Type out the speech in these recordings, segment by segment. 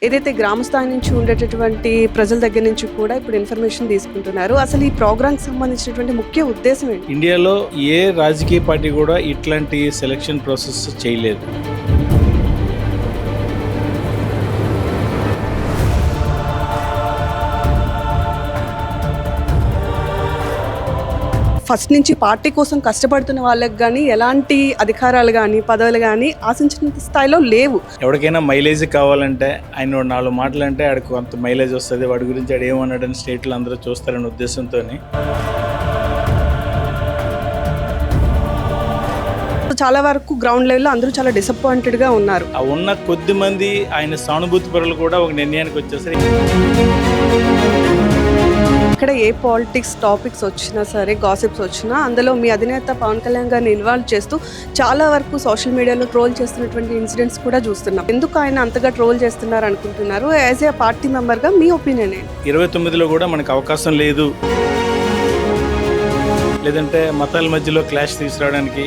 ఏదైతే గ్రామ స్థాయి నుంచి ఉండేటటువంటి ప్రజల దగ్గర నుంచి కూడా ఇప్పుడు ఇన్ఫర్మేషన్ తీసుకుంటున్నారు. అసలు ఈ ప్రోగ్రామ్కి సంబంధించినటువంటి ముఖ్య ఉద్దేశం ఏంటి? ఇండియాలో ఏ రాజకీయ పార్టీ కూడా ఇట్లాంటి సెలక్షన్ ప్రాసెస్ చేయలేదు. ఫస్ట్ నుంచి పార్టీ కోసం కష్టపడుతున్న వాళ్ళకి కానీ ఎలాంటి అధికారాలు కానీ పదవులు కానీ ఆశించినంత స్థాయిలో లేవు. ఎవరికైనా మైలేజ్ కావాలంటే ఆయన 4 మాటలు అంటే ఆడికి కొంత మైలేజ్ వస్తుంది, వాడి గురించి ఆడు ఏమన్నాడని స్టేట్లో అందరూ చూస్తారనే ఉద్దేశంతో చాలా వరకు గ్రౌండ్ లెవెల్లో అందరూ చాలా డిసప్పాయింటెడ్గా ఉన్నారు. ఆ ఉన్న కొద్ది మంది ఆయన సానుభూతి పరులు కూడా ఒక నిర్ణయానికి వచ్చేసరికి ఇక్కడ ఏ పాలిటిక్స్ టాపిక్స్ వచ్చినా సరే, గాసిప్స్ వచ్చినా అందులో మీ అధినేత పవన్ కళ్యాణ్ గారిని ఇన్వాల్వ్ చేస్తూ చాలా వరకు సోషల్ మీడియాలో ట్రోల్ చేస్తున్నటువంటి ఇన్సిడెంట్స్ కూడా చూస్తున్నాం. ఎందుకు ఆయన అంతగా ట్రోల్ చేస్తున్నారు అనుకుంటున్నారు? యాజ్ ఏ పార్టీ మెంబర్గా మీ ఒపీనియన్ ఏంటి? 29లో కూడా మనకు అవకాశం లేదు, లేదంటే మతాల మధ్యలో క్లాష్ తీసుకురావడానికి.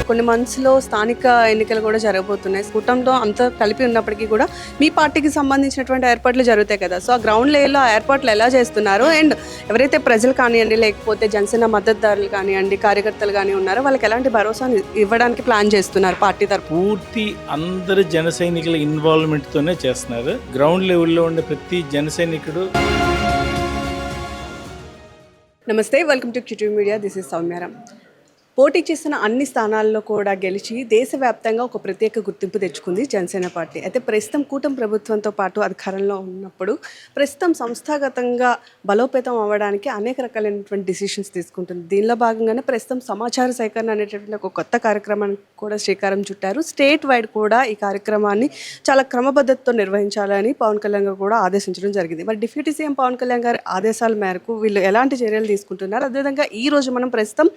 కొన్ని మంత్స్లో స్థానిక ఎన్నికలు కూడా జరగబోతున్నాయి. కూటమితో అంతా కలిపి ఉన్నప్పటికీ కూడా మీ పార్టీకి సంబంధించినటువంటి ఏర్పాట్లు జరుగుతాయి కదా. సో ఆ గ్రౌండ్ లెవెల్లో ఆ ఏర్పాట్లు ఎలా చేస్తున్నారు? అండ్ ఎవరైతే ప్రజలు కానివ్వండి, లేకపోతే జనసేన మద్దతుదారులు కానివ్వండి, కార్యకర్తలు కానీ ఉన్నారో వాళ్ళకి ఎలాంటి భరోసాను ఇవ్వడానికి ప్లాన్ చేస్తున్నారు పార్టీ తరఫు? పూర్తి అందరు జన సైనికుల ఇన్వాల్వ్మెంట్తోనే చేస్తున్నారు. గ్రౌండ్ లెవెల్లో ఉండే ప్రతి జన సైనికుడు. నమస్తే, welcome to QTV media. This is Soumyaram. పోటీ చేసిన అన్ని స్థానాల్లో కూడా గెలిచి దేశవ్యాప్తంగా ఒక ప్రత్యేక గుర్తింపు తెచ్చుకుంది జనసేన పార్టీ. అయితే ప్రస్తుతం కూటమి ప్రభుత్వంతో పాటు అధికారంలో ఉన్నప్పుడు ప్రస్తుతం సంస్థాగతంగా బలోపేతం అవ్వడానికి అనేక రకాలైనటువంటి డిసిషన్స్ తీసుకుంటుంది. దీనిలో భాగంగానే ప్రస్తుతం సమాచార సేకరణ అనేటటువంటి ఒక కొత్త కార్యక్రమానికి కూడా శ్రీకారం చుట్టారు. స్టేట్ వైడ్ కూడా ఈ కార్యక్రమాన్ని చాలా క్రమబద్ధతతో నిర్వహించాలని పవన్ కళ్యాణ్ గారు కూడా ఆదేశించడం జరిగింది. మరి డిప్యూటీ సీఎం పవన్ కళ్యాణ్ గారి ఆదేశాల మేరకు వీళ్ళు ఎలాంటి చర్యలు తీసుకుంటున్నారు? అదేవిధంగా ఈ రోజు మనం ప్రస్తుతం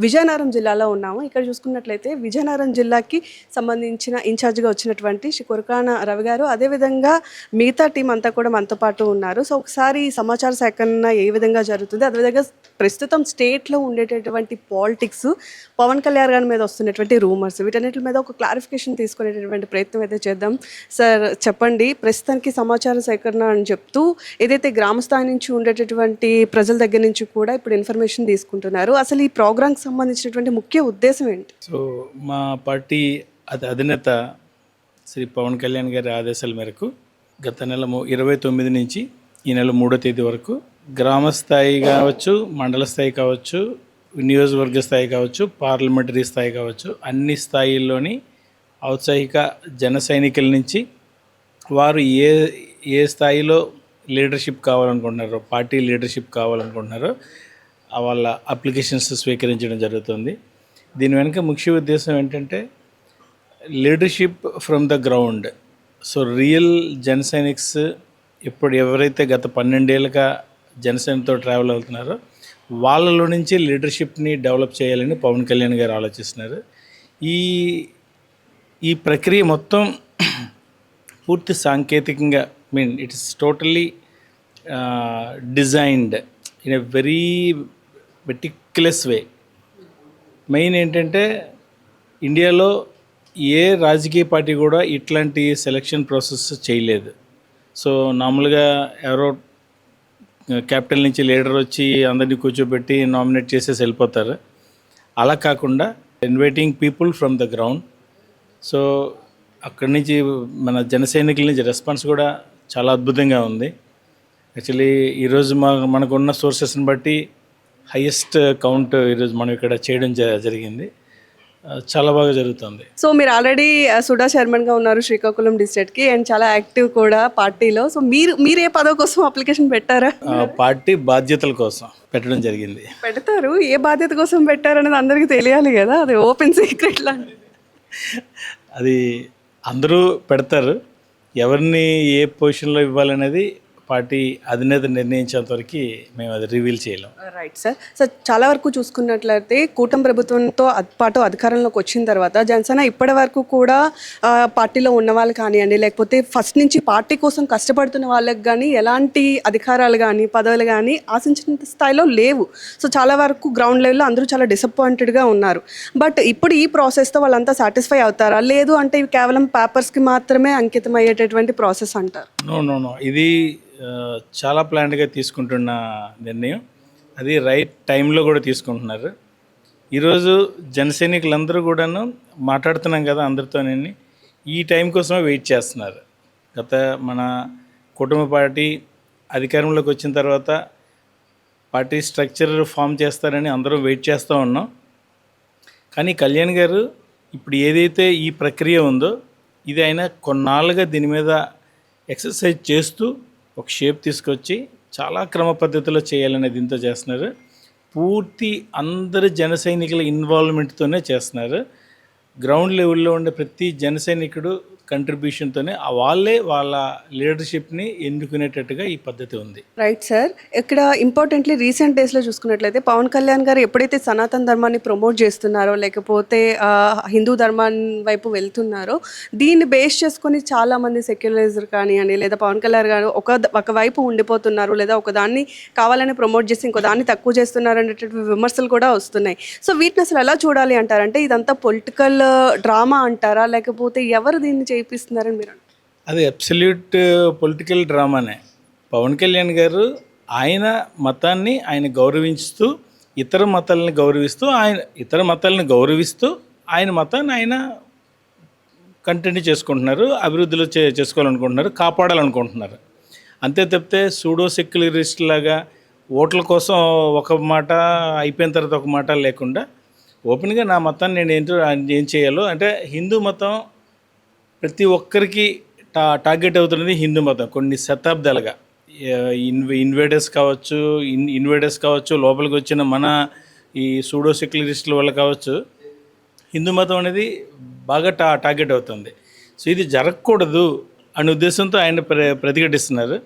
విజయనగరం జిల్లాలో ఉన్నాము. ఇక్కడ చూసుకున్నట్లయితే విజయనగరం జిల్లాకి సంబంధించిన ఇన్ఛార్జ్గా వచ్చినటువంటి శ్రీ కొరకాన రవి గారు, అదేవిధంగా మిగతా టీం అంతా కూడా మనతో పాటు ఉన్నారు. సో ఒకసారి సమాచార సేకరణ ఏ విధంగా జరుగుతుంది, అదేవిధంగా ప్రస్తుతం స్టేట్లో ఉండేటటువంటి పాలిటిక్స్, పవన్ కళ్యాణ్ గారి మీద వస్తున్నటువంటి రూమర్స్, వీటన్నిటి మీద ఒక క్లారిఫికేషన్ తీసుకునేటటువంటి ప్రయత్నం అయితే చేద్దాం. సార్ చెప్పండి, ప్రస్తుతానికి సమాచార సేకరణ అని చెప్తూ ఏదైతే గ్రామ స్థాయి నుంచి ఉండేటటువంటి ప్రజల దగ్గర నుంచి కూడా ఇప్పుడు ఇన్ఫర్మేషన్ తీసుకుంటున్నారు. అసలు ఈ ప్రోగ్రామ్కి సంబంధించినటువంటి ముఖ్య ఉద్దేశం ఏంటి? సో మా పార్టీ అధినేత శ్రీ పవన్ కళ్యాణ్ గారి ఆదేశాల మేరకు గత నెల 29 నుంచి ఈ నెల 3వ తేదీ వరకు గ్రామ స్థాయి కావచ్చు, మండల స్థాయి కావచ్చు, నియోజకవర్గ స్థాయి కావచ్చు, పార్లమెంటరీ స్థాయి కావచ్చు, అన్ని స్థాయిల్లోని ఔత్సాహిక జన సైనికుల నుంచి వారు ఏ స్థాయిలో లీడర్షిప్ కావాలనుకుంటున్నారో, పార్టీ లీడర్షిప్ కావాలనుకుంటున్నారో వాళ్ళ అప్లికేషన్స్ స్వీకరించడం జరుగుతుంది. దీని వెనుక ముఖ్య ఉద్దేశం ఏంటంటే leadership from the ground. So real జన సైనిక్స్ ఇప్పుడు ఎవరైతే గత 12 ఏళ్ళుగా జనసేనతో ట్రావెల్ అవుతున్నారో వాళ్ళలో నుంచి లీడర్షిప్ని డెవలప్ చేయాలని పవన్ కళ్యాణ్ గారు ఆలోచిస్తున్నారు. ఈ ప్రక్రియ మొత్తం పూర్తి సాంకేతికంగా it's totally designed in a very meticulous way. Main ఏంటంటే ఇండియాలో ఏ రాజకీయ పార్టీ కూడా ఇట్లాంటి సెలక్షన్ ప్రాసెస్ చేయలేదు. సో నార్మల్గా ఎవరో క్యాపిటల్ నుంచి లీడర్ వచ్చి అందరినీ కూర్చోబెట్టి నామినేట్ చేసేసి వెళ్ళిపోతారు. అలా కాకుండా inviting people from the ground. So అక్కడి నుంచి మన జన సైనికుల నుంచి రెస్పాన్స్ కూడా చాలా అద్భుతంగా ఉంది. యాక్చువల్లీ ఈరోజు మనకున్న సోర్సెస్ని బట్టి హైయెస్ట్ కౌంట్ ఈరోజు మనం ఇక్కడ చేయడం జరిగింది. చాలా బాగా జరుగుతుంది. సో మీరు ఆల్రెడీ సుడా చైర్మన్గా ఉన్నారు శ్రీకాకుళం డిస్ట్రిక్ట్కి, అండ్ చాలా యాక్టివ్ కూడా పార్టీలో. సో మీరు ఏ పదవి కోసం అప్లికేషన్ పెట్టారా? పార్టీ బాధ్యతల కోసం పెట్టడం జరిగింది. పెడతారు, ఏ బాధ్యత కోసం పెట్టారనేది అందరికీ తెలియాలి కదా, అది ఓపెన్ సీక్రెట్ లాంటి. అది అందరూ పెడతారు, ఎవరిని ఏ పొజిషన్లో ఇవ్వాలనేది పార్టీ అధినేత నిర్ణయించేంత వరకు మేము అది రివీల్ చేయలేం. Right sir. సార్ చాలా వరకు చూసుకున్నట్లయితే కూటమి ప్రభుత్వంతో పాటు అధికారంలోకి వచ్చిన తర్వాత జనసేన ఇప్పటి వరకు కూడా పార్టీలో ఉన్న వాళ్ళు కానివ్వండి, లేకపోతే ఫస్ట్ నుంచి పార్టీ కోసం కష్టపడుతున్న వాళ్ళకి కానీ ఎలాంటి అధికారాలు కానీ పదవులు కానీ ఆశించిన స్థాయిలో లేవు. సో చాలా వరకు గ్రౌండ్ లెవెల్లో అందరూ చాలా డిసప్పాయింటెడ్గా ఉన్నారు. బట్ ఇప్పుడు ఈ ప్రాసెస్తో వాళ్ళంతా సాటిస్ఫై అవుతారా, లేదు అంటే ఇవి కేవలం పేపర్స్కి మాత్రమే అంకితం అయ్యేటటువంటి ప్రాసెస్ అంటారు? నో ఇది చాలా ప్లాన్డ్గా తీసుకుంటున్న నిర్ణయం. అది రైట్ టైంలో కూడా తీసుకుంటున్నారు. ఈరోజు జన సైనికులందరూ కూడాను మాట్లాడుతున్నాం కదా అందరితోనే, ఈ టైం కోసమే వెయిట్ చేస్తున్నారు. మన కుటుంబ పార్టీ అధికారంలోకి వచ్చిన తర్వాత పార్టీ స్ట్రక్చర్ ఫామ్ చేస్తారని అందరం వెయిట్ చేస్తూ ఉన్నాం. కానీ కళ్యాణ్ గారు ఇప్పుడు ఏదైతే ఈ ప్రక్రియ ఉందో ఇది ఆయన కొన్నాళ్ళుగా దీని మీద ఎక్సర్సైజ్ చేస్తూ ఒక షేప్ తీసుకొచ్చి చాలా క్రమ పద్ధతిలో చేయాలనే దీంతో చేస్తున్నారు. పూర్తి అందరు జన సైనికుల ఇన్వాల్వ్మెంట్తోనే చేస్తున్నారు. గ్రౌండ్ లెవెల్లో ఉండే ప్రతి జన సైనికుడు కంట్రిబ్యూషన్తోనే వాళ్ళే వాళ్ళ లీడర్షిప్ని ఎన్నుకునేటట్టుగా ఈ పద్ధతి ఉంది. Right sir. ఇక్కడ ఇంపార్టెంట్లీ రీసెంట్ డేస్లో చూసుకున్నట్లయితే పవన్ కళ్యాణ్ గారు ఎప్పుడైతే సనాతన ధర్మాన్ని ప్రమోట్ చేస్తున్నారో, లేకపోతే హిందూ ధర్మాన్ని వైపు వెళ్తున్నారో, దీన్ని బేస్ చేసుకొని చాలామంది సెక్యులరైజర్ కానివ్వండి, లేదా పవన్ కళ్యాణ్ గారు ఒకవైపు ఉండిపోతున్నారు, లేదా ఒకదాన్ని కావాలని ప్రమోట్ చేసి ఇంకో దాన్ని తక్కువ చేస్తున్నారు అనేటువంటి విమర్శలు కూడా వస్తున్నాయి. సో వీటిని అసలు ఎలా చూడాలి అంటారంటే ఇదంతా పొలిటికల్ డ్రామా అంటారా, లేకపోతే ఎవరు దీన్ని చేయిస్తున్నారని మీరు? అది అబ్సల్యూట్ పొలిటికల్ డ్రామానే. పవన్ కళ్యాణ్ గారు ఆయన మతాన్ని ఆయన గౌరవిస్తూ ఇతర మతాలని గౌరవిస్తూ ఆయన మతాన్ని ఆయన కంటిన్యూ చేసుకుంటున్నారు, అభివృద్ధిలో చేసుకోవాలనుకుంటున్నారు, కాపాడాలనుకుంటున్నారు. అంతే తప్పితే సూడో సెక్యులరిస్ట్ లాగా ఓట్ల కోసం ఒక మాట అయిపోయిన తర్వాత ఒక మాట లేకుండా ఓపెన్గా నా మతాన్ని నేను ఏం చేయాలో అంటే హిందూ మతం ప్రతి ఒక్కరికి టార్గెట్ అవుతున్నది హిందూ మతం. కొన్ని శతాబ్దాలుగా ఇన్వేడర్స్ కావచ్చు లోపలికి వచ్చిన మన ఈ సూడో సెక్యులరిస్టుల వల్ల కావచ్చు హిందూ మతం అనేది బాగా టార్గెట్ అవుతుంది. సో ఇది జరగకూడదు అనే ఉద్దేశంతో ఆయన ప్రతిఘటిస్తున్నారు.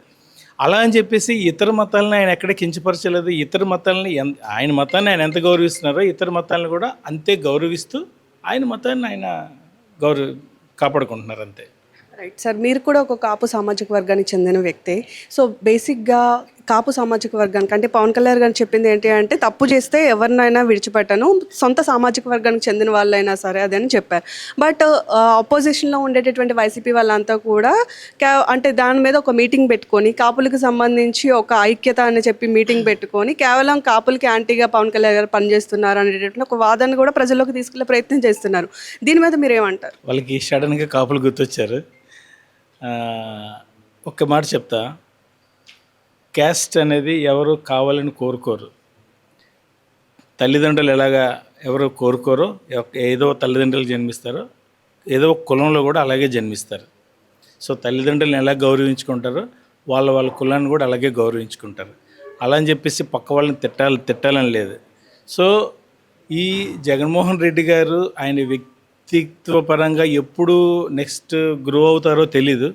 అలా అని చెప్పేసి ఇతర మతాలను ఆయన ఎక్కడ కించపరచలేదు. ఇతర మతాలని ఆయన మతాన్ని ఆయన ఎంత గౌరవిస్తున్నారో ఇతర మతాలను కూడా అంతే గౌరవిస్తూ ఆయన మతాన్ని ఆయన కాపాడుకుంటున్నారు అంతే. Right sir. మీరు కూడా ఒక కాపు సామాజిక వర్గానికి చెందిన వ్యక్తే. సో బేసిక్గా కాపు సామాజిక వర్గానికి అంటే పవన్ కళ్యాణ్ గారు చెప్పింది ఏంటి అంటే తప్పు చేస్తే ఎవరినైనా విడిచిపెట్టను, సొంత సామాజిక వర్గానికి చెందిన వాళ్ళైనా సరే అదని చెప్పారు. బట్ ఆపోజిషన్లో ఉండేటటువంటి వైసీపీ వాళ్ళంతా కూడా అంటే దాని మీద ఒక మీటింగ్ పెట్టుకొని కాపులకు సంబంధించి ఒక ఐక్యత అని చెప్పి మీటింగ్ పెట్టుకొని కేవలం కాపులకి యాంటీగా పవన్ కళ్యాణ్ గారు పనిచేస్తున్నారు అనేటటువంటి ఒక వాదన కూడా ప్రజల్లోకి తీసుకెళ్లే ప్రయత్నం చేస్తున్నారు. దీని మీద మీరు ఏమంటారు? వాళ్ళకి సడన్గా కాపులు గుర్తొచ్చారు. ఒక్క మాట చెప్తా, క్యాస్ట్ అనేది ఎవరు కావాలని కోరుకోరు. తల్లిదండ్రులు ఎలాగా ఎవరు కోరుకోరో, ఏదో తల్లిదండ్రులు జన్మిస్తారో ఏదో కులంలో కూడా అలాగే జన్మిస్తారు. సో తల్లిదండ్రులను ఎలా గౌరవించుకుంటారో వాళ్ళ కులాన్ని కూడా అలాగే గౌరవించుకుంటారు. అలా అని చెప్పేసి పక్క వాళ్ళని తిట్టాలని లేదు. సో ఈ జగన్మోహన్ రెడ్డి గారు ఆయన వ్యక్తిత్వపరంగా ఎప్పుడు నెక్స్ట్ గ్రో అవుతారో తెలీదు.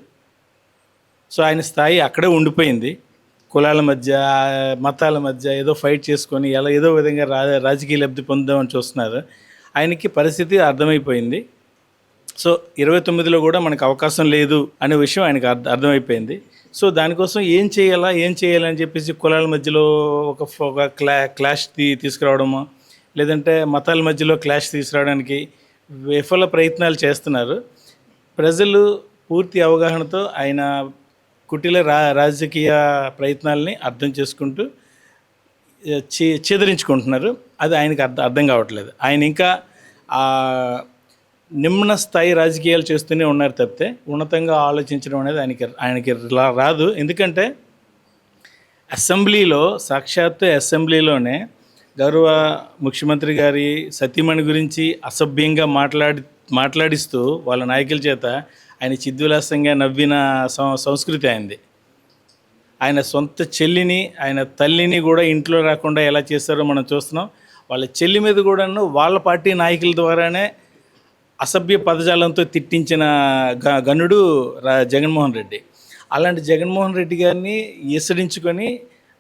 సో ఆయన స్థాయి అక్కడే ఉండిపోయింది. కులాల మధ్య మతాల మధ్య ఏదో ఫైట్ చేసుకొని ఏదో విధంగా రాజకీయ లబ్ధి పొందామని చూస్తున్నారు. ఆయనకి పరిస్థితి అర్థమైపోయింది. సో 29లో కూడా మనకు అవకాశం లేదు అనే విషయం ఆయనకు అర్థమైపోయింది. సో దానికోసం ఏం చేయాలని చెప్పేసి కులాల మధ్యలో ఒక క్లాష్ తీసుకురావడమో, లేదంటే మతాల మధ్యలో క్లాష్ తీసుకురావడానికి విఫల ప్రయత్నాలు చేస్తున్నారు. ప్రజలు పూర్తి అవగాహనతో ఆయన కుటిల రాజకీయ ప్రయత్నాలని అర్థం చేసుకుంటూ చేదరించుకుంటున్నారు. అది ఆయనకి అర్థం కావట్లేదు. ఆయన ఇంకా నిమ్న స్థాయి రాజకీయాలు చేస్తూనే ఉన్నారు తప్పితే ఉన్నతంగా ఆలోచించడం అనేది ఆయనకి రాదు. ఎందుకంటే సాక్షాత్తు అసెంబ్లీలోనే గౌరవ ముఖ్యమంత్రి గారి సతీమణి గురించి అసభ్యంగా మాట్లాడిస్తూ వాళ్ళ నాయకుల చేత ఆయన చిద్విలాసంగా నవ్విన సంస్కృతి అయింది. ఆయన సొంత చెల్లిని ఆయన తల్లిని కూడా ఇంట్లో రాకుండా ఎలా చేస్తారో మనం చూస్తున్నాం. వాళ్ళ చెల్లి మీద కూడాను వాళ్ళ పార్టీ నాయకుల ద్వారానే అసభ్య పదజాలంతో తిట్టించిన గనుడు జగన్మోహన్ రెడ్డి. అలాంటి జగన్మోహన్ రెడ్డి గారిని ఈసడించుకొని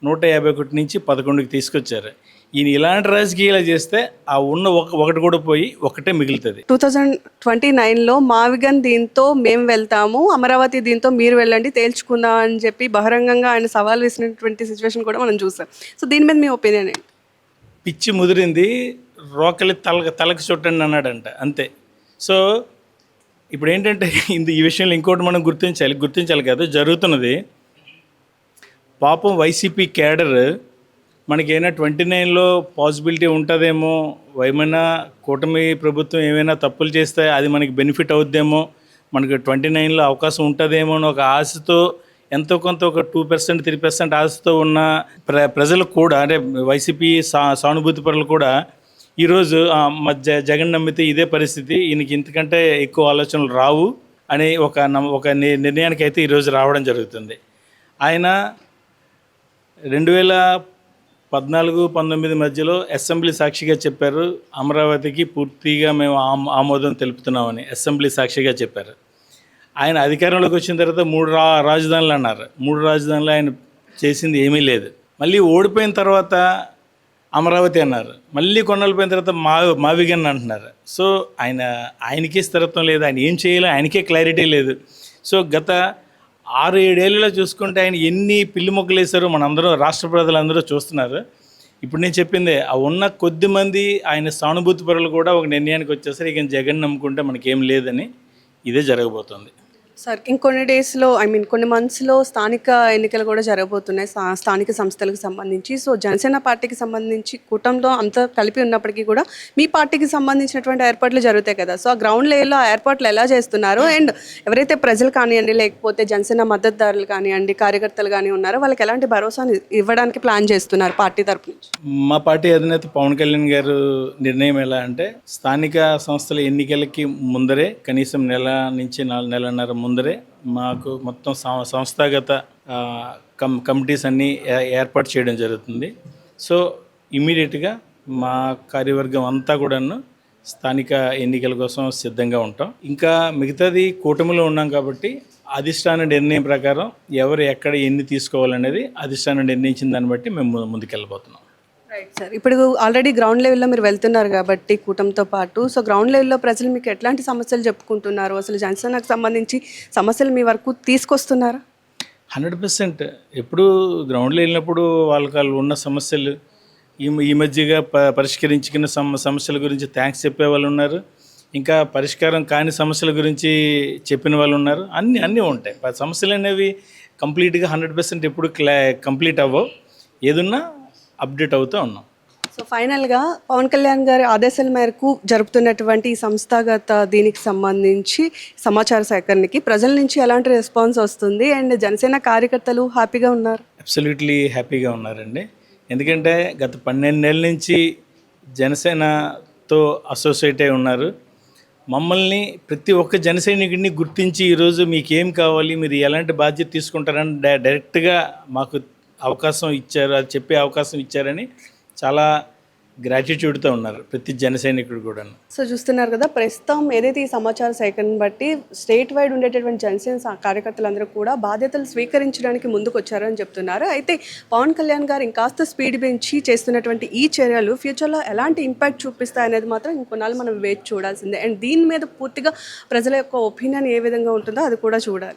151 నుంచి 11కి తీసుకొచ్చారు. ఈయన ఇలాంటి రాజకీయాలు చేస్తే ఆ ఉన్న ఒకటి కూడా పోయి ఒకటే మిగులుతుంది. 2029లో మావిగన్ దీంతో మేము వెళ్తాము, అమరావతి దీంతో మీరు వెళ్ళండి తేల్చుకుందాం అని చెప్పి బహిరంగంగా ఆయన సవాల్ వేసినటువంటి సిచ్యువేషన్ కూడా మనం చూసాం. సో దీని మీద మీ ఒపీనియన్ ఏంటి? పిచ్చి ముదిరింది, రోకలి తలకి చుట్టండి అన్నాడంట, అంతే. సో ఇప్పుడు ఏంటంటే ఈ విషయంలో ఇంకోటి మనం గుర్తించాలి కాదు, జరుగుతున్నది పాపం వైసీపీ క్యాడర్ మనకైనా 29లో పాసిబిలిటీ ఉంటుందేమో, ఏమైనా కూటమి ప్రభుత్వం ఏమైనా తప్పులు చేస్తే అది మనకి బెనిఫిట్ అవుద్దేమో, మనకు 29లో అవకాశం ఉంటుందేమో అని ఒక ఆశతో ఎంతో కొంత ఒక 2% 3% ఆశతో ఉన్న ప్రజలు కూడా, అంటే వైసీపీ సానుభూతి పరులు కూడా ఈరోజు జగన్ నమ్మితే ఇదే పరిస్థితి, ఈయనకి ఇంతకంటే ఎక్కువ ఆలోచనలు రావు అనే ఒక నిర్ణయానికి అయితే ఈరోజు రావడం జరుగుతుంది. ఆయన 2014-19 మధ్యలో అసెంబ్లీ సాక్షిగా చెప్పారు, అమరావతికి పూర్తిగా మేము ఆమోదం తెలుపుతున్నామని అసెంబ్లీ సాక్షిగా చెప్పారు. ఆయన అధికారంలోకి వచ్చిన తర్వాత 3 రాజధానులు అన్నారు. 3 రాజధానులు ఆయన చేసింది ఏమీ లేదు. మళ్ళీ ఓడిపోయిన తర్వాత అమరావతి అన్నారు, మళ్ళీ కొన్నాళ్ళు పోయిన తర్వాత మావిగన్ అంటున్నారు. సో ఆయనకే స్థిరత్వం లేదు, ఆయన ఏం చేయాలో ఆయనకే క్లారిటీ లేదు. సో గత 6-7 ఏళ్ళలో చూసుకుంటే ఆయన ఎన్ని పిల్లి మొక్కలు వేశారో మనందరూ, రాష్ట్ర ప్రజలందరూ చూస్తున్నారు. ఇప్పుడు నేను చెప్పిందే, ఆ ఉన్న కొద్ది మంది ఆయన సానుభూతి పరులు కూడా ఒక నిర్ణయానికి వచ్చేసరికి ఇక జగన్ నమ్ముకుంటే మనకేం లేదని ఇదే జరగబోతుంది. సార్ ఇంకొన్ని డేస్లో కొన్ని మంత్స్లో స్థానిక ఎన్నికలు కూడా జరగబోతున్నాయి స్థానిక సంస్థలకు సంబంధించి. సో జనసేన పార్టీకి సంబంధించి కూటమిలో అంతా కలిపి ఉన్నప్పటికీ కూడా మీ పార్టీకి సంబంధించినటువంటి ఏర్పాట్లు జరుగుతాయి కదా. సో ఆ గ్రౌండ్ లెవెల్లో ఆ ఏర్పాట్లు ఎలా చేస్తున్నారు, అండ్ ఎవరైతే ప్రజలు కానివ్వండి, లేకపోతే జనసేన మద్దతుదారులు కానివ్వండి, కార్యకర్తలు కానీ ఉన్నారో వాళ్ళకి ఎలాంటి భరోసాను ఇవ్వడానికి ప్లాన్ చేస్తున్నారు పార్టీ తరపు నుంచి? మా పార్టీ అధినేత పవన్ కళ్యాణ్ గారు నిర్ణయం ఎలా అంటే, స్థానిక సంస్థల ఎన్నికలకి ముందరే కనీసం నెల నుంచి నెలన్నర ముందరే మాకు మొత్తం సంస్థాగత కమిటీస్ అన్నీ ఏర్పాటు చేయడం జరుగుతుంది. సో ఇమీడియట్గా మా కార్యవర్గం అంతా కూడాను స్థానిక ఎన్నికల కోసం సిద్ధంగా ఉంటాం. ఇంకా మిగతాది కూటమిలో ఉన్నాం కాబట్టి అధిష్టాన నిర్ణయం ప్రకారం ఎవరు ఎక్కడ ఎన్ని తీసుకోవాలనేది అధిష్టానం నిర్ణయించిన దాన్ని బట్టి మేము ముందుకెళ్ళబోతున్నాం. రైట్ సార్, ఇప్పుడు ఆల్రెడీ గ్రౌండ్ లెవెల్లో మీరు వెళ్తున్నారు కాబట్టి కూటమితో పాటు, సో గ్రౌండ్ లెవెల్లో ప్రజలు మీకు ఎట్లాంటి సమస్యలు చెప్పుకుంటున్నారు, అసలు జనసేనకు సంబంధించి సమస్యలు మీ వరకు తీసుకొస్తున్నారా? 100% ఎప్పుడు గ్రౌండ్లో వెళ్ళినప్పుడు వాళ్ళు ఉన్న సమస్యలు ఈ మధ్యగా పరిష్కరించుకున్న సమస్యల గురించి థ్యాంక్స్ చెప్పే వాళ్ళు ఉన్నారు, ఇంకా పరిష్కారం కాని సమస్యల గురించి చెప్పిన వాళ్ళు ఉన్నారు. అన్నీ ఉంటాయి. సమస్యలు అనేవి కంప్లీట్గా 100% ఎప్పుడు కంప్లీట్ అవ్వవు, ఏదున్నా అప్డేట్ అవుతూ ఉన్నాం. సో ఫైనల్గా పవన్ కళ్యాణ్ గారి ఆదేశాల మేరకు జరుపుతున్నటువంటి ఈ సంస్థాగత దీనికి సంబంధించి సమాచార సేకరణకి ప్రజల నుంచి ఎలాంటి రెస్పాన్స్ వస్తుంది, అండ్ జనసేన కార్యకర్తలు హ్యాపీగా ఉన్నారు? అబ్సల్యూట్లీ హ్యాపీగా ఉన్నారండి. ఎందుకంటే గత 12 నెలల నుంచి జనసేనతో అసోసియేట్ అయి ఉన్నారు. మమ్మల్ని ప్రతి ఒక్క జనసైనికుడిని గుర్తించి ఈరోజు మీకేం కావాలి, మీరు ఎలాంటి బాధ్యత తీసుకుంటారని డైరెక్ట్గా మాకు అవకాశం ఇచ్చారు, అది చెప్పే అవకాశం ఇచ్చారని చాలా గ్రాటిట్యూడ్తో ఉన్నారు ప్రతి జన సైనికుడు కూడా. సో చూస్తున్నారు కదా, ప్రస్తుతం ఏదైతే ఈ సమాచార సేకరణ బట్టి స్టేట్ వైడ్ ఉండేటటువంటి జనసేన కార్యకర్తలందరూ కూడా బాధ్యతలు స్వీకరించడానికి ముందుకు వచ్చారని చెప్తున్నారు. అయితే పవన్ కళ్యాణ్ గారు ఇంకాస్త స్పీడ్ పెంచి చేస్తున్నటువంటి ఈ చర్యలు ఫ్యూచర్లో ఎలాంటి ఇంపాక్ట్ చూపిస్తాయి అనేది మాత్రం ఇంకొన్నాళ్ళు మనం వేచి చూడాల్సిందే. అండ్ దీని మీద పూర్తిగా ప్రజల యొక్క ఒపీనియన్ ఏ విధంగా ఉంటుందో అది కూడా చూడాలి.